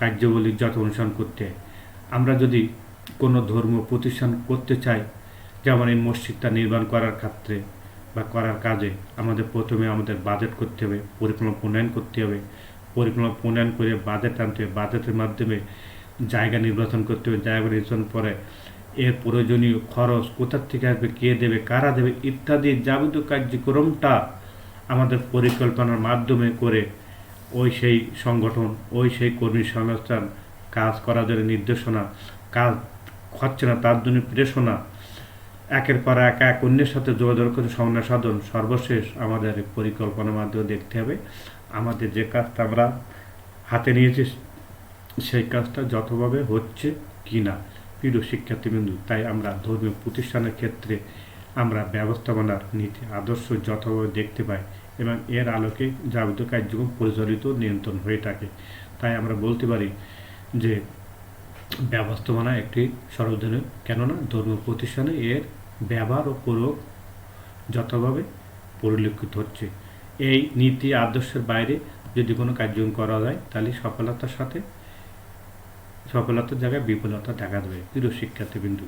কার্যাবলী যত অনুসরণ করতে হয়। আমরা যদি কোনো ধর্মীয় প্রতিষ্ঠান করতে চাই, যেমন এই মসজিদটা নির্মাণ করার ক্ষেত্রে বা করার কাজে আমাদের প্রথমে আমাদের বাজেট করতে হবে, পরিকল্পনা প্রণয়ন করতে হবে, পরিকল্পনা প্রণয়ন করে বাজেট আনতে হবে, বাজেটের মাধ্যমে জায়গা নির্বাচন করতে হবে, জায়গা নির্বাচন পরে এর প্রয়োজনীয় খরচ কোথার থেকে আসবে, কে দেবে, কারা দেবে ইত্যাদি যাবতীয় কার্যক্রমটা আমাদের পরিকল্পনার মাধ্যমে করে ওই সেই সংগঠন, ওই সেই কর্মী সংস্থান কাজ করার জন্য নির্দেশনা, কাজ হচ্ছে না তার জন্য প্রেরণা, একের পর এক অন্যের সাথে যোগাযোগ করে সমন্বয় সাধন, সর্বশেষ আমাদের পরিকল্পনার মাধ্যমে দেখতে হবে আমাদের যে কাজটা আমরা হাতে নিয়েছি সেই কাজটা যথাভাবে হচ্ছে কি না। প্রিয় শিক্ষার্থীবৃন্দু, তাই আমরা ধর্মীয় প্রতিষ্ঠানের ক্ষেত্রে আমরা ব্যবস্থাপনার নীতি আদর্শ যথাভাবে দেখতে পাই এবং এর আলোকে যাবতীয় কার্যক্রম পরিচালিত নিয়ন্ত্রণ হয়ে থাকে। তাই আমরা বলতে পারি যে ব্যবস্থাপনা একটি সর্বজনীন, কেননা ধর্মীয় প্রতিষ্ঠানে এর ব্যবহার ও প্রয়োগ যথাভাবে পরিলক্ষিত হচ্ছে। এই নীতি আদর্শের বাইরে যদি কোনো কার্যক্রম করা যায় তাহলে সফলতার জায়গায় বিফলতা দেখা দেবে। প্রিয় শিক্ষার্থীবৃন্দু,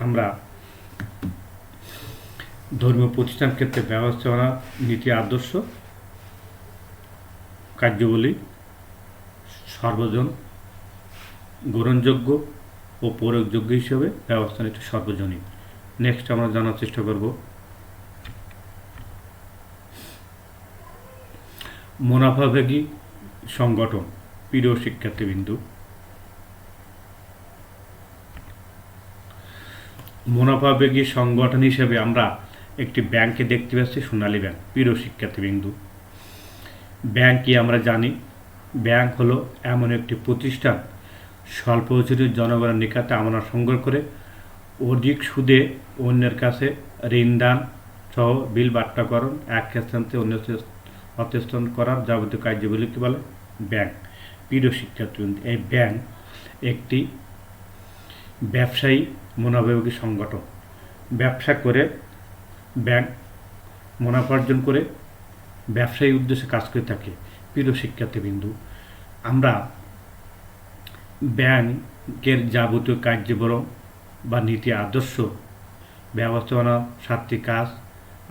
আমরা ধর্মীয় প্রতিষ্ঠান ক্ষেত্রে ব্যবস্থাপনা নীতি আদর্শ কার্যবলী সর্বজন গ্রহণযোগ্য ও প্রয়োগযোগ্য হিসেবে ব্যবস্থা নিতে সর্বজনীন। নেক্সট আমরা জানার চেষ্টা করব মুনাফাভোগী সংগঠন। প্রিয় শিক্ষার্থীবৃন্দু, মুনাফাভোগী সংগঠন হিসেবে আমরা একটি ব্যাংকে দেখতে পাচ্ছি, সোনালী ব্যাংক। প্রিয় শিক্ষার্থীবৃন্দু, ব্যাংক কি আমরা জানি? ব্যাংক হলো এমন একটি প্রতিষ্ঠান স্বল্প সুদের জনগণের নিকটে আমানত সংগ্রহ করে অধিক সুদে অন্যের কাছে ঋণ দান সহ বিল বাট্টাকরণ এক স্থান থেকে অন্য হস্তান্তর করার যাবতীয় কার্যবলীকে বলে ব্যাংক। প্রিয় শিক্ষার্থীবৃন্দ, এই ব্যাংক একটি ব্যবসায়ী মুনাফাভোগী সংগঠন। ব্যবসা করে ব্যাংক মুনাফা অর্জন করে ব্যবসায়ী উদ্দেশ্যে কাজ করে থাকে। প্রিয় শিক্ষার্থীবৃন্দু, আমরা ব্যাংকের যাবতীয় কার্যক্রম বা নীতি আদর্শ ব্যবস্থাপনা 7টি কাজ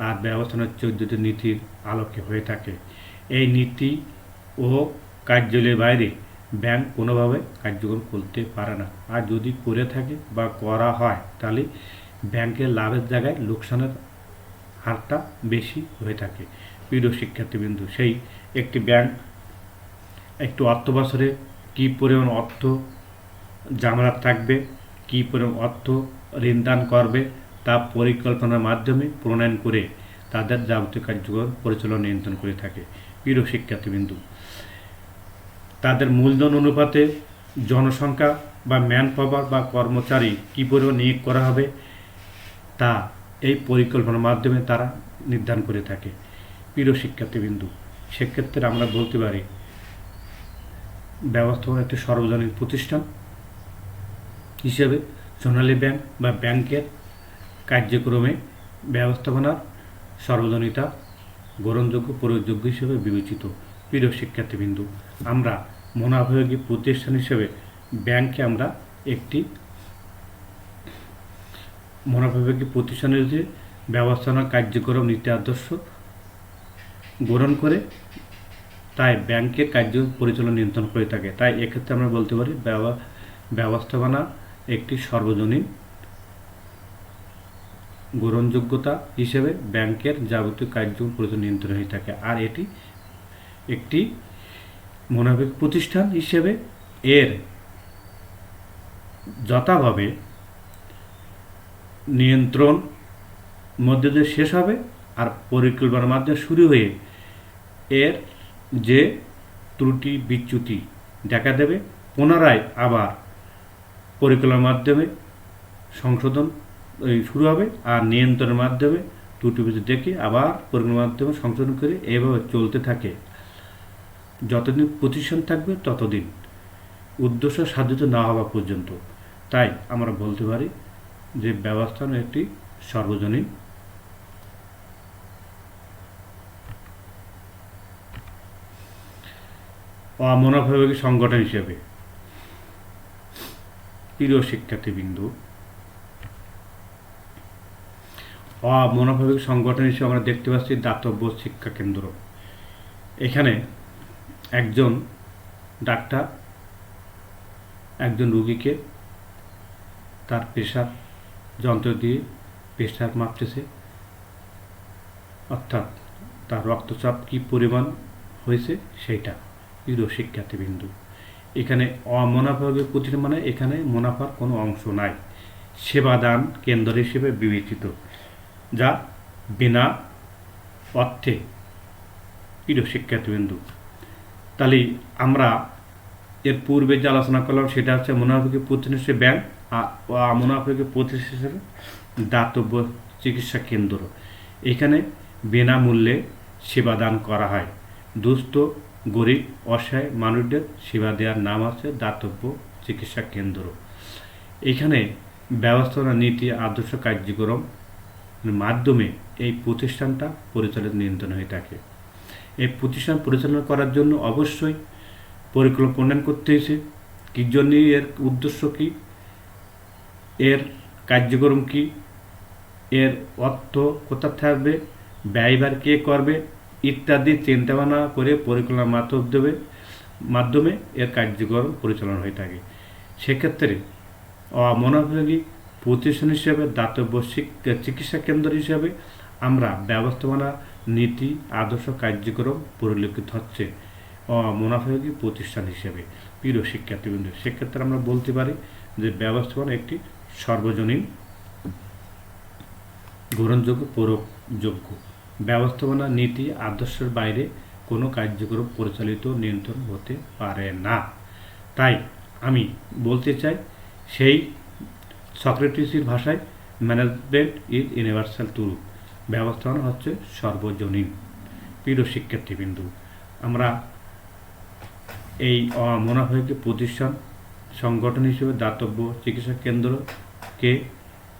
আর ব্যবস্থাপনার 14টি নীতির আলোকে হয়ে থাকে। এই নীতি ও কার্যালয়ের বাইরে ব্যাংক কোনোভাবে কার্যক্রম করতে পারে না, আর যদি করে থাকে বা করা হয় তাহলে ব্যাংকের লাভের জায়গায় লোকসানের হারটা বেশি হয়ে থাকে। প্রিয় শিক্ষার্থীবৃন্দু, সেই একটি ব্যাংক একটু অর্থ বছরে কী পরিমাণ অর্থ জামানত থাকবে, কী পরিমাণ অর্থ ঋণদান করবে তা পরিকল্পনার মাধ্যমে প্রণয়ন করে তাদের যাবতীয় কার্যক্রম পরিচালনা নিয়ন্ত্রণ করে থাকে। প্রিয় শিক্ষার্থীবৃন্দু, তাদের মূলধন অনুপাতে জনসংখ্যা বা ম্যান পাওয়ার বা কর্মচারী কী পরিমাণ নিয়োগ করা হবে তা এই পরিকল্পনার মাধ্যমে তারা নির্ধারণ করে থাকে। প্রিয় শিক্ষার্থীবৃন্দু, সেক্ষেত্রে আমরা বলতে পারি ব্যবস্থাপনা একটি সর্বজনীন প্রতিষ্ঠান হিসেবে সোনালী ব্যাংক বা ব্যাংকের কার্যক্রমে ব্যবস্থাপনার সর্বজনীনতা গ্রহণযোগ্য প্রয়োগযোগ্য হিসেবে বিবেচিত। প্রিয় শিক্ষার্থীবৃন্দু, আমরা মুনাফাভোগী প্রতিষ্ঠান হিসেবে ব্যাংকে আমরা একটি মুনাফাভোগী প্রতিষ্ঠানের যে ব্যবস্থাপনা কার্যক্রম নীতি আদর্শ গ্রহণ করে তাই ব্যাংকের কার্য পরিচালনা নিয়ন্ত্রণ করে থাকে। তাই এক্ষেত্রে আমরা বলতে পারি ব্যবস্থাপনা একটি সর্বজনীন গ্রহণযোগ্যতা হিসেবে ব্যাংকের যাবতীয় কার্যক্রম পরিচালনা নিয়ন্ত্রণ হয়ে থাকে। আর এটি একটি মুনাফাভোগী প্রতিষ্ঠান হিসেবে এর যথাভাবে নিয়ন্ত্রণ মধ্যে দিয়ে শেষ হবে আর পরিকল্পনার মাধ্যমে শুরু হয়ে এর যে ত্রুটি বিচ্যুতি দেখা দেবে পুনরায় আবার পরিকল্পনার মাধ্যমে সংশোধন শুরু হবে আর নিয়ন্ত্রণের মাধ্যমে ত্রুটি বিচ্যুতি দেখে আবার পরিকল্পনার মাধ্যমে সংশোধন করে এভাবে চলতে থাকে। যতদিন প্রতিষ্ঠান থাকবে ততদিন উদ্দেশ্য সাধিত না হওয়া পর্যন্ত। তাই আমরা বলতে পারি যে ব্যবস্থাপনা একটি সর্বজনীন অমুনাফাভোগী সংগঠন হিসেবে। প্রিয় শিক্ষার্থীবৃন্দু, অমুনাফাভোগী সংগঠন হিসেবে আমরা দেখতে পাচ্ছি দাতব্য শিক্ষা কেন্দ্র। এখানে একজন ডাক্তার একজন রোগীকে তার প্রেশার যন্ত্র দিয়ে প্রেশার মাপতেছে, অর্থাৎ তার রক্তচাপ কী পরিমাণ হয়েছে সেইটা। প্রিয় শিক্ষার্থীবৃন্দু, এখানে অমুনাফাভোগী প্রতিষ্ঠান মানে এখানে মুনাফার কোনো অংশ নাই, সেবাদান কেন্দ্র হিসেবে বিবেচিত, যা বিনা অর্থে। প্রিয় শিক্ষার্থীবৃন্দু, তাহলে আমরা এর পূর্বে যে আলোচনা করলাম সেটা হচ্ছে মুনাফাভোগী প্রতিষ্ঠান হিসেবে ব্যাংক, আর অমুনাফাভোগী প্রতিষ্ঠান হিসেবে দাতব্য চিকিৎসা কেন্দ্র। এখানে বিনামূল্যে সেবাদান করা হয়। দুস্থ গরিব অসহায় মানুষদের সেবা দেওয়ার নাম আছে দাতব্য চিকিৎসা কেন্দ্র। এখানে ব্যবস্থাপনা নীতি আদর্শ কার্যক্রম মাধ্যমে এই প্রতিষ্ঠানটা পরিচালিত নিয়ন্ত্রণ হয়ে থাকে। এই প্রতিষ্ঠান পরিচালনা করার জন্য অবশ্যই পরিকল্পনা প্রণয়ন করতে হয়েছে। কী জন্য, এর উদ্দেশ্য কী, এর কার্যক্রম কী, এর অর্থ কোথা থাকবে, ব্যয়ভার কে করবে ইত্যাদি চিন্তাভাবনা করে পরিকল্পনার মাধ্যমে এর কার্যক্রম পরিচালনা হয়ে থাকে। সেক্ষেত্রে অমুনাফাভোগী প্রতিষ্ঠান হিসেবে দাতব্য চিকিৎসা কেন্দ্র হিসেবে আমরা ব্যবস্থাপনা নীতি আদর্শ কার্যক্রম পরিলক্ষিত হচ্ছে অমুনাফাভোগী প্রতিষ্ঠান হিসেবে। প্রিয় শিক্ষার্থীবৃন্দ, সেক্ষেত্রে আমরা বলতে পারি যে ব্যবস্থাপনা একটি সর্বজনীন গ্রহণযোগ্য পরোক্ষযোগ্য ব্যবস্থাপনা নীতি আদর্শের বাইরে কোনো কার্যক্রম পরিচালিত নিয়ন্ত্রণ হতে পারে না। তাই আমি বলতে চাই, সেই সক্রেটিসের ভাষায় ম্যানেজমেন্ট ইজ ইউনিভার্সাল ট্রুথ, ব্যবস্থাপনা হচ্ছে সর্বজনীন। প্রিয় শিক্ষার্থীবৃন্দু, আমরা এই অমুনাফাভোগী প্রতিষ্ঠান সংগঠন হিসেবে দাতব্য চিকিৎসা কেন্দ্রকে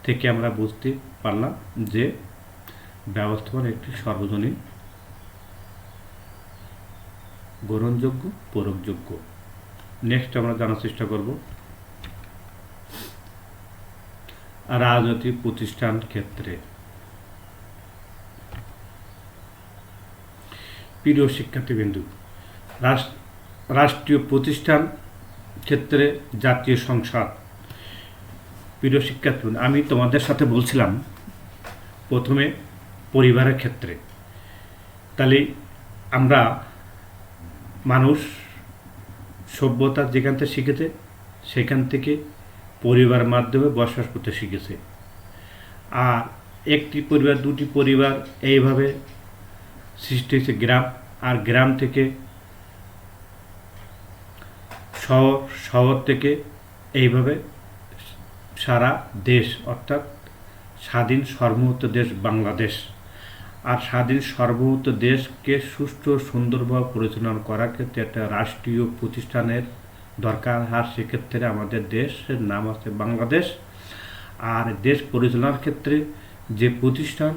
থেকে আমরা বুঝতে পারলাম যে ব্যবস্থাপনা একটি সর্বজনীন গ্রহণযোগ্য পরোক্ষযোগ্য। নেক্সট আমরা জানার চেষ্টা করব রাজনৈতিক প্রতিষ্ঠান ক্ষেত্রে। প্রিয় শিক্ষার্থীবৃন্দু, রাষ্ট্রীয় প্রতিষ্ঠান ক্ষেত্রে জাতীয় সংসদ। প্রিয় শিক্ষার্থীবৃন্দু, আমি তোমাদের সাথে বলছিলাম প্রথমে পরিবারের ক্ষেত্রে। তাহলে আমরা মানুষ সভ্যতা যেখান থেকে শিখেছে সেখান থেকে পরিবার মাধ্যমে বসবাস করতে শিখেছে। আর একটি পরিবার, দুটি পরিবার, এইভাবে সৃষ্টি হয়েছে গ্রাম, আর গ্রাম থেকে শহর, শহর থেকে এইভাবে সারা দেশ, অর্থাৎ স্বাধীন সার্বভৌমত্ব দেশ বাংলাদেশ। আর স্বাধীন সার্বভৌমত্ব দেশকে সুষ্ঠু সুন্দরভাবে পরিচালনা করার ক্ষেত্রে একটা রাষ্ট্রীয় প্রতিষ্ঠানের দরকার। আর সেক্ষেত্রে আমাদের দেশের নাম আছে বাংলাদেশ। আর দেশ পরিচালনার ক্ষেত্রে যে প্রতিষ্ঠান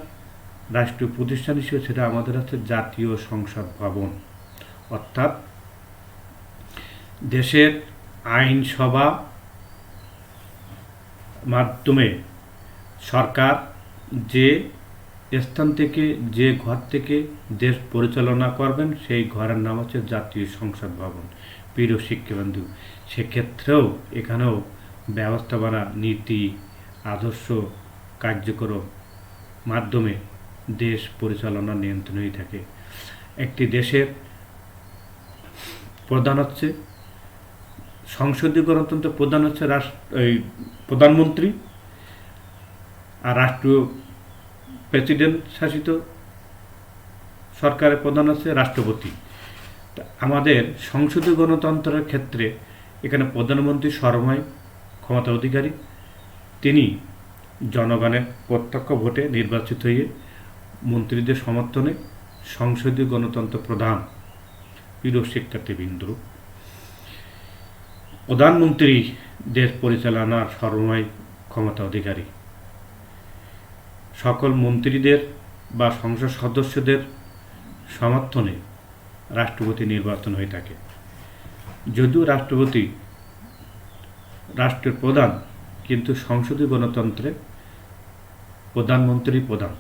রাষ্ট্রীয় প্রতিষ্ঠান হিসেবে সেটা আমাদের আছে জাতীয় সংসদ ভবন। অর্থাৎ দেশের আইনসভা মাধ্যমে সরকার যে স্থান থেকে, যে ঘর থেকে দেশ পরিচালনা করবেন সেই ঘরের নাম হচ্ছে জাতীয় সংসদ ভবন। প্রিয় শিক্ষাবন্ধু, সেক্ষেত্রেও এখানেও ব্যবস্থাপনা নীতি আদর্শ কার্যক্রম মাধ্যমে দেশ পরিচালনা নিয়ন্ত্রণ হয়ে থাকে। একটি দেশের প্রধান হচ্ছে সংসদীয় গণতন্ত্র, প্রধান হচ্ছে প্রধানমন্ত্রী, আর রাষ্ট্রীয় প্রেসিডেন্ট শাসিত সরকারের প্রধান হচ্ছে রাষ্ট্রপতি। আমাদের সংসদীয় গণতন্ত্রের ক্ষেত্রে এখানে প্রধানমন্ত্রী সর্বময় ক্ষমতার অধিকারী। তিনি জনগণের প্রত্যক্ষ ভোটে নির্বাচিত হয়ে মন্ত্রীদের সমর্থনে সংসদীয় গণতন্ত্র প্রধান। প্রিয় শিক্ষার্থীবৃন্দ, প্রধানমন্ত্রী দেশ পরিচালনার সর্বময় ক্ষমতা অধিকারী। সকল মন্ত্রীদের বা সংসদ সদস্যদের সমর্থনে রাষ্ট্রপতি নির্বাচন হয়ে থাকে। যদিও রাষ্ট্রপতি রাষ্ট্রের প্রধান, কিন্তু সংসদীয় গণতন্ত্রে প্রধানমন্ত্রী প্রধান।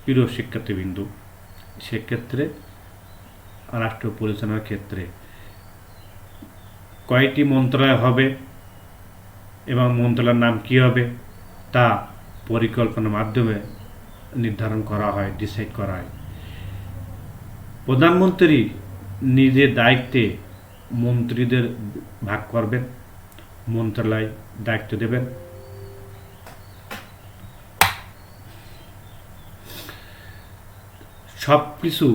প্রিয় শিক্ষার্থীবৃন্দ, সেক্ষেত্রে রাষ্ট্র পরিচালনার ক্ষেত্রে কয়টি মন্ত্রণালয় হবে এবং মন্ত্রণালয়ের নাম কী হবে তা পরিকল্পনার মাধ্যমে নির্ধারণ করা হয়, ডিসাইড করা হয়। প্রধানমন্ত্রী নিজের দায়িত্বে মন্ত্রীদের ভাগ করবেন, মন্ত্রণালয় দায়িত্ব দেবেন। সব কিছু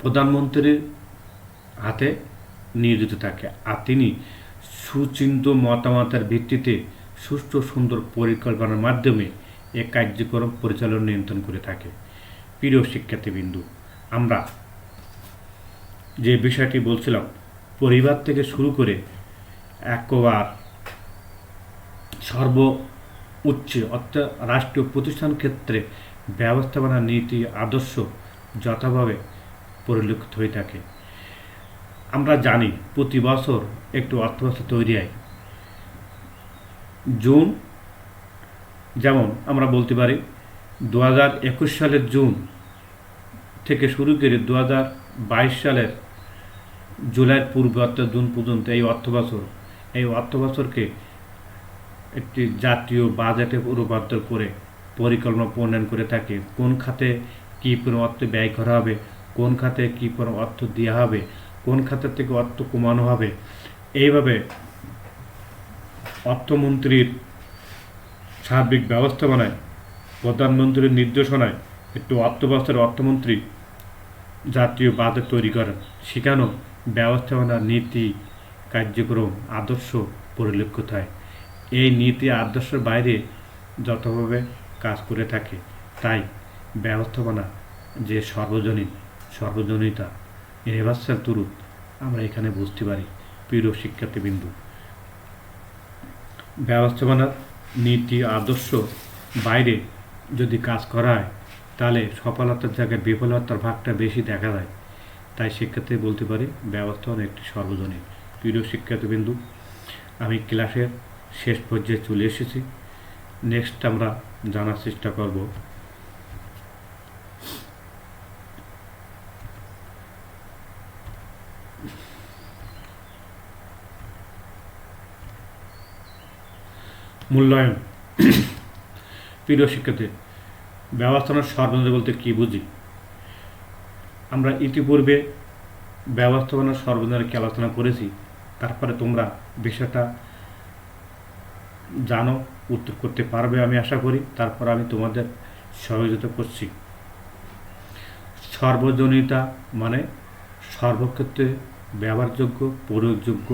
প্রধানমন্ত্রীর হাতে নিয়োজিত থাকে, আর তিনি সুচিন্তিত মতামতের ভিত্তিতে সুষ্ঠু সুন্দর পরিকল্পনার মাধ্যমে এ কার্যক্রম পরিচালনা নিয়ন্ত্রণ করে থাকে। প্রিয় শিক্ষার্থীবৃন্দু, আমরা যে বিষয়টি বলছিলাম, পরিবার থেকে শুরু করে একবার সর্ব উচ্চে অর্থাৎ রাষ্ট্রীয় প্রতিষ্ঠান ক্ষেত্রে ব্যবস্থাপনা নীতি আদর্শ যথাভাবে পরিলক্ষিত হয়ে থাকে। আমরা জানি প্রতি বছর একটু অর্থবছর তৈরি হয়। জুন, যেমন আমরা বলতে পারি 2021 সালের জুন থেকে শুরু করে 2022 সালের জুলাইয়ের পূর্বে অর্থাৎ জুন পর্যন্ত এই অর্থবছরকে একটি জাতীয় বাজেটে রূপান্তর করে পরিকল্পনা প্রণয়ন করে থাকে। কোন খাতে কী পরিমাণ অর্থ ব্যয় করা হবে, কোন খাতে কী পরিমাণ অর্থ দেওয়া হবে, কোন খাতের থেকে অর্থ কমানো হবে। এইভাবে অর্থমন্ত্রীর সার্বিক ব্যবস্থাপনায়, প্রধানমন্ত্রীর নির্দেশনায় একটু অর্থবছরের অর্থমন্ত্রী জাতীয় বাজেট তৈরি করেন। সেখানেও ব্যবস্থাপনার নীতি কার্যক্রম আদর্শ পরিলক্ষিত হয়। এই নীতি আদর্শের বাইরে যতভাবে কাজ করে থাকে, তাই ব্যবস্থাপনা যে সর্বজনীনতা, ইউনিভার্সাল ট্রুথ আমরা এখানে বুঝতে পারি। প্রিয় শিক্ষার্থীবৃন্দু, ব্যবস্থাপনার নীতি আদর্শ বাইরে যদি কাজ করা হয়, তাহলে সফলতার জায়গায় বিফলতার ভাগটা বেশি দেখা যায়। তাই শিক্ষার্থী বলতে পারি ব্যবস্থাপনা একটি সর্বজনীন। প্রিয় শিক্ষার্থীবৃন্দু, আমি ক্লাসের শেষ পর্যায়ে চলে এসেছি। নেক্সট আমরা জানার চেষ্টা করব মূল্যায়ন। প্রিয় শিক্ষার্থী, ব্যবস্থাপনার সর্বজনীন বলতে কী বুঝি? আমরা ইতিপূর্বে ব্যবস্থাপনার সর্বজনীনকে আলোচনা করেছি। তারপরে তোমরা বিষয়টা জানো, উত্তর করতে পারবে আমি আশা করি। তারপর আমি তোমাদের সহযোগিতা করছি। সর্বজনীনতা মানে সর্বক্ষেত্রে ব্যবহারযোগ্য, প্রয়োগযোগ্য,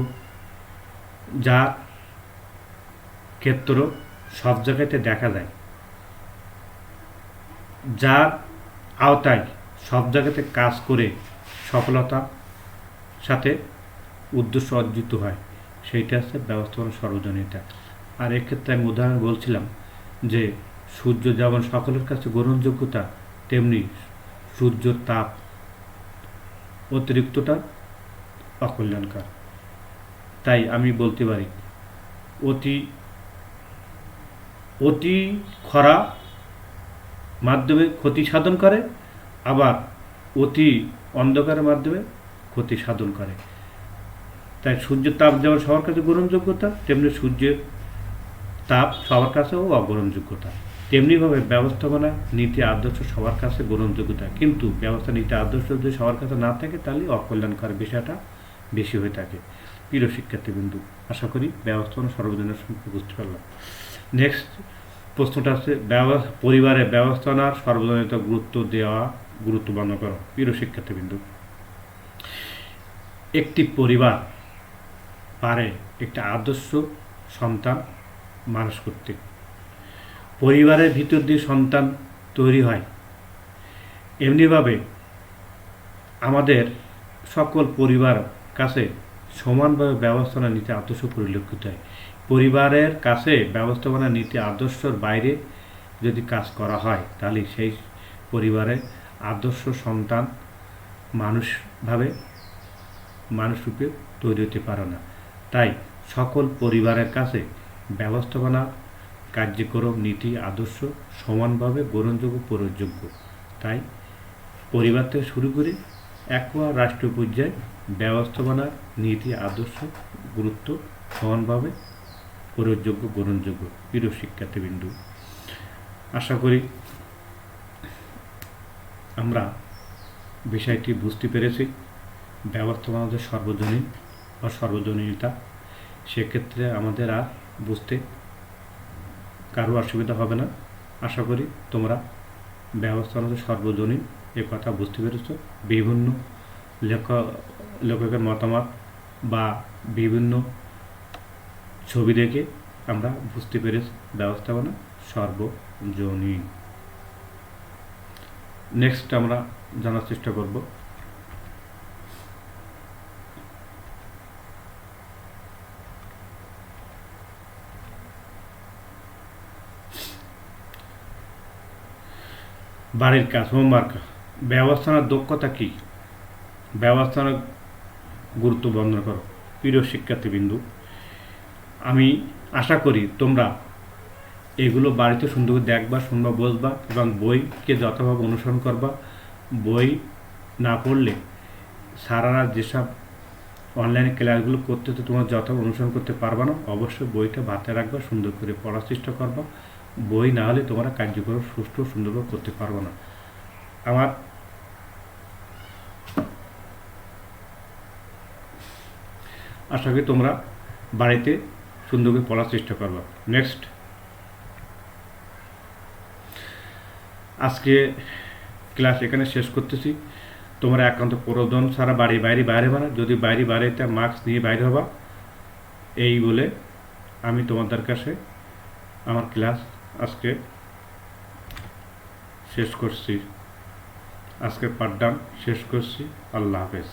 যা ক্ষেত্র সব জায়গাতে দেখা যায়, যার আওতায় সব জায়গাতে কাজ করে সফলতার সাথে উদ্দেশ্য অর্জিত হয়, সেইটা হচ্ছে ব্যবস্থাপনা সর্বজনীনতা। আর এক্ষেত্রে আমি উদাহরণ বলছিলাম যে সূর্য যেমন সকলের কাছে গ্রহণযোগ্যতা, তেমনি সূর্যের তাপ অতিরিক্তটা অকল্যাণকর। তাই আমি বলতে পারি অতি খরা মাধ্যমে ক্ষতি সাধন করে, আবার অতি অন্ধকারের মাধ্যমে ক্ষতি সাধন করে। তাই সূর্যের তাপ যেমন সবার কাছে গ্রহণযোগ্যতা, তেমনি সূর্যের তাপ সবার কাছেও অগ্রহণযোগ্যতা। তেমনিভাবে ব্যবস্থাপনা নীতি আদর্শ সবার কাছে গ্রহণযোগ্যতা, কিন্তু ব্যবস্থা নীতি আদর্শ যদি সবার কাছে না থাকে, তাহলে অকল্যাণকর বিষয়টা বেশি হয়ে থাকে। প্রিয় শিক্ষার্থীবৃন্দু, আশা করি ব্যবস্থাপনা সর্বজনীন সম্পর্কে বুঝতে পারলাম। নেক্সট প্রশ্নটা হচ্ছে পরিবারে ব্যবস্থাপনার সর্বজনীনতা গুরুত্ব বর্ণনা করো। প্রিয় শিক্ষার্থীবৃন্দু, একটি পরিবার পারে একটি আদর্শ সন্তান মানুষ করতে। পরিবারের ভিতর দিয়ে সন্তান তৈরি হয়। এমনিভাবে আমাদের সকল পরিবার কাছে সমানভাবে ব্যবস্থাপনা নীতি আদর্শ পরিলক্ষিত হয়। পরিবারের কাছে ব্যবস্থাপনা নীতি আদর্শের বাইরে যদি কাজ করা হয়, তাহলে সেই পরিবারে আদর্শ সন্তান মানুষরূপে তৈরি হতে পারে না। তাই সকল পরিবারের কাছে ব্যবস্থাপনা কার্যক্রম নীতি আদর্শ সমানভাবে গ্রহণযোগ্য, প্রয়োগযোগ্য। তাই পরিবার থেকে শুরু করে একবার রাষ্ট্রীয় পর্যায়ে ব্যবস্থাপনা নীতি আদর্শ গুরুত্ব সমানভাবে প্রয়োগযোগ্য, গ্রহণযোগ্য। প্রিয় শিক্ষার্থীবৃন্দু, আশা করি আমরা বিষয়টি বুঝতে পেরেছি। ব্যবস্থাপনা আমাদের সর্বজনীন বা সর্বজনীনতা, সেক্ষেত্রে আমাদের আর বুঝতে কারো অসুবিধা হবে না। আশা করি তোমরা ব্যবস্থাপনা সর্বজনীন এ কথা বুঝতে পেরেছ। বিভিন্ন লেখকের মতামত বা বিভিন্ন ছবি দেখে আমরা বুঝতে পেরেছি ব্যবস্থাপনা সর্বজনীন। নেক্সট আমরা জানার চেষ্টা করব বাড়ির কাজ, হোমওয়ার্ক। ব্যবস্থাপনার দক্ষতা কী? ব্যবস্থাপনার গুরুত্ব বর্ণনা করো। প্রিয় শিক্ষার্থীবৃন্দু, আমি আশা করি তোমরা এগুলো বাড়িতে সুন্দর করে দেখবা, শুনবা, বসবা এবং বইকে যথাভাবে অনুসরণ করবা। বই না পড়লে সারারা যেসব অনলাইনে ক্লাসগুলো করতে তো তোমার যথাভাবে অনুসরণ করতে পারবা না। অবশ্যই বইটা হাতে রাখবা, সুন্দর করে পড়ার চেষ্টা করবা। বই না হলে তোমরা কার্যক্রম সুষ্ঠু সুন্দরভাবে করতে পারবো না। আমার আশা করি তোমরা বাড়িতে সুন্দর করে পড়ার চেষ্টা করবা। নেক্সট, আজকে ক্লাস এখানে শেষ করতেছি। তোমরা একান্ত প্রয়োজন ছাড়া বাইরে বানা, যদি বাইরেতে মাস্ক নিয়ে বাইরে হবা, এই বলে আমি তোমাদের কাছে আমার ক্লাস আজকে শেষ করছি। আজকে পাঠদান শেষ করছি। আল্লাহ হাফেজ।